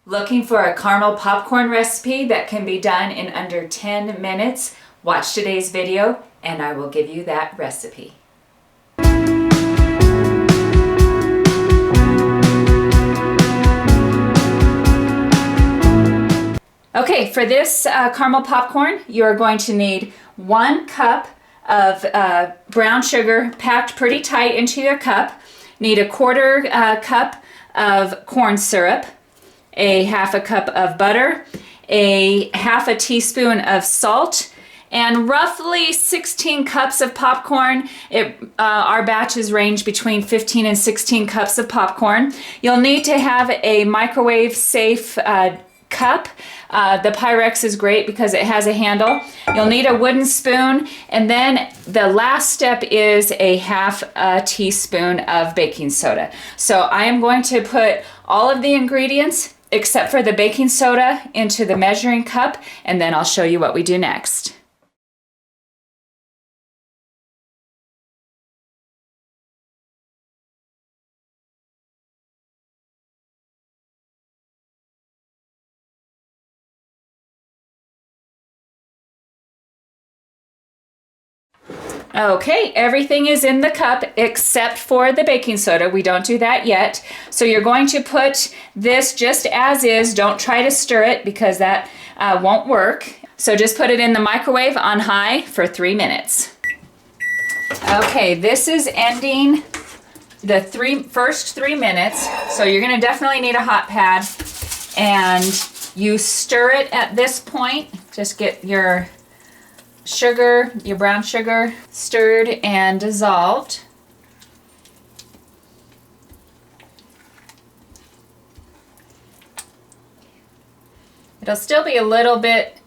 Looking for a caramel popcorn recipe that can be done in under 10 minutes? Watch today's video and I will give you that recipe. Okay, for this caramel popcorn, you're going to need 1 cup of brown sugar packed pretty tight into your cup. Need a 1/4 cup of corn syrup, a 1/2 cup of butter, a 1/2 teaspoon of salt, and roughly 16 cups of popcorn. Our batches range between 15 and 16 cups of popcorn. You'll need to have a microwave safe cup. The Pyrex is great because it has a handle. You'll need a wooden spoon, and then the last step is a 1/2 teaspoon of baking soda. So I am going to put all of the ingredients except for the baking soda into the measuring cup, and then I'll show you what we do next. Okay, everything is in the cup except for the baking soda. We don't do that yet. So you're going to put this just as is. Don't try to stir it because that won't work. So just put it in the microwave on high for 3 minutes. Okay, this is ending the first 3 minutes. So you're gonna definitely need a hot pad, and you stir it at this point. Just get your sugar, your brown sugar, stirred and dissolved. It'll still be a little bit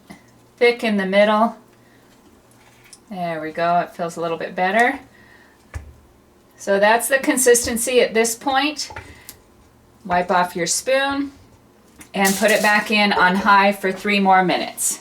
thick in the middle. There we go, it feels a little bit better. So that's the consistency at this point. Wipe off your spoon and put it back in on high for 3 more minutes.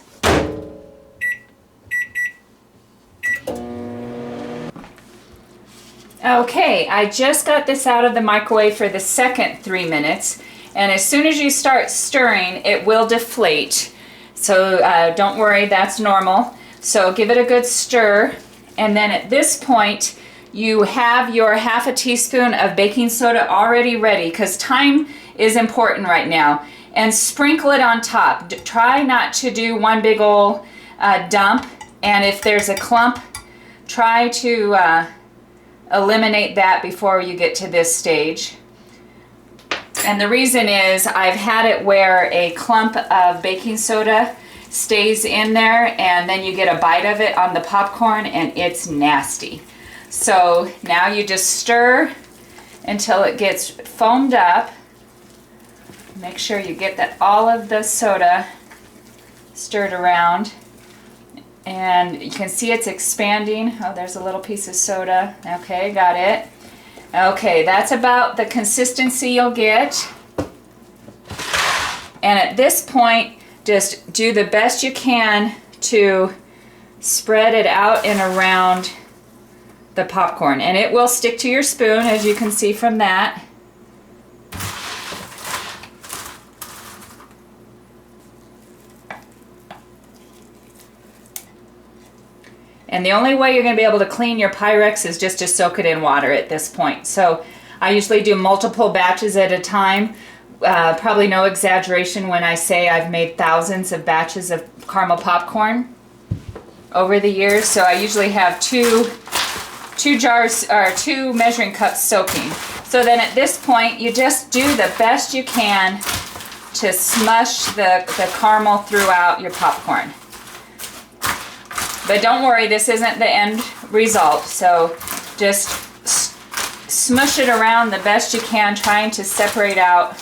Okay, I just got this out of the microwave for the second 3 minutes, and as soon as you start stirring, it will deflate. So don't worry, that's normal. So give it a good stir, and then at this point, you have your 1/2 teaspoon of baking soda already ready, because time is important right now, and sprinkle it on top. Try not to do one big old dump, and if there's a clump, try to eliminate that before you get to this stage. And the reason is I've had it where a clump of baking soda stays in there and then you get a bite of it on the popcorn and it's nasty. So now you just stir until it gets foamed up. Make sure you get that all of the soda stirred around. And you can see it's expanding. Oh, there's a little piece of soda. Okay, got it. Okay, that's about the consistency you'll get. And at this point, just do the best you can to spread it out and around the popcorn. And it will stick to your spoon, as you can see from that. And the only way you're going to be able to clean your Pyrex is just to soak it in water at this point. So I usually do multiple batches at a time. Probably no exaggeration when I say I've made thousands of batches of caramel popcorn over the years. So I usually have two jars or 2 measuring cups soaking. So then at this point, you just do the best you can to smush the caramel throughout your popcorn. But don't worry, this isn't the end result, so just smush it around the best you can, trying to separate out.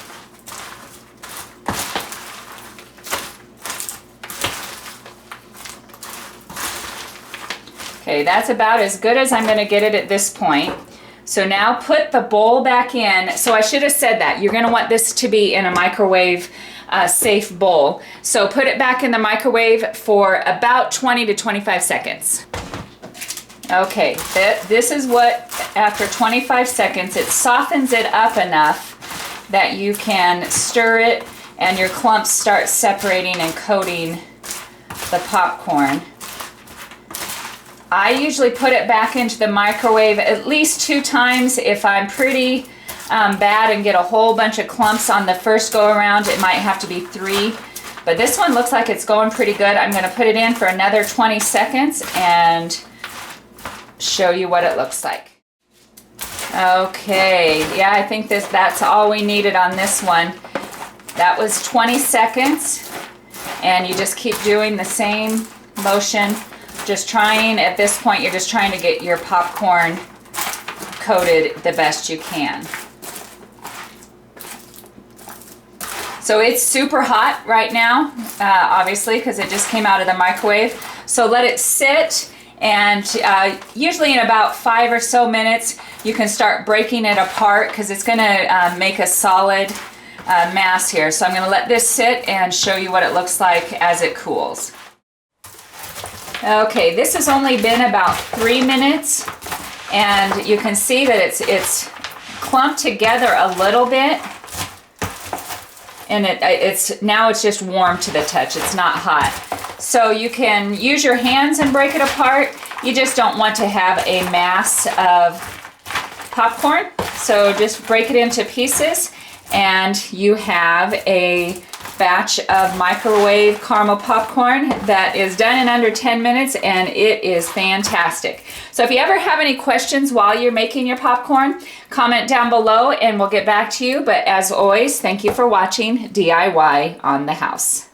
Okay, that's about as good as I'm going to get it at this point. So now put the bowl back in. So I should have said that. You're going to want this to be in a microwave safe bowl. So put it back in the microwave for about 20 to 25 seconds. Okay, this is what, after 25 seconds, it softens it up enough that you can stir it and your clumps start separating and coating the popcorn. I usually put it back into the microwave at least 2 times. If I'm pretty bad and get a whole bunch of clumps on the first go around, it might have to be 3. But this one looks like it's going pretty good. I'm going to put it in for another 20 seconds and show you what it looks like. Okay, yeah, I think that's all we needed on this one. That was 20 seconds, and you just keep doing the same motion. Just trying, at this point, you're just trying to get your popcorn coated the best you can. So it's super hot right now, obviously, because it just came out of the microwave. So let it sit, and usually in about 5 or so minutes, you can start breaking it apart because it's going to make a solid mass here. So I'm going to let this sit and show you what it looks like as it cools. Okay, this has only been about 3 minutes, and you can see that it's clumped together a little bit, and now it's just warm to the touch. It's not hot. So you can use your hands and break it apart. You just don't want to have a mass of popcorn. So just break it into pieces, and you have a batch of microwave caramel popcorn that is done in under 10 minutes, and it is fantastic. So if you ever have any questions while you're making your popcorn, comment down below and we'll get back to you. But as always, thank you for watching DIY on the House.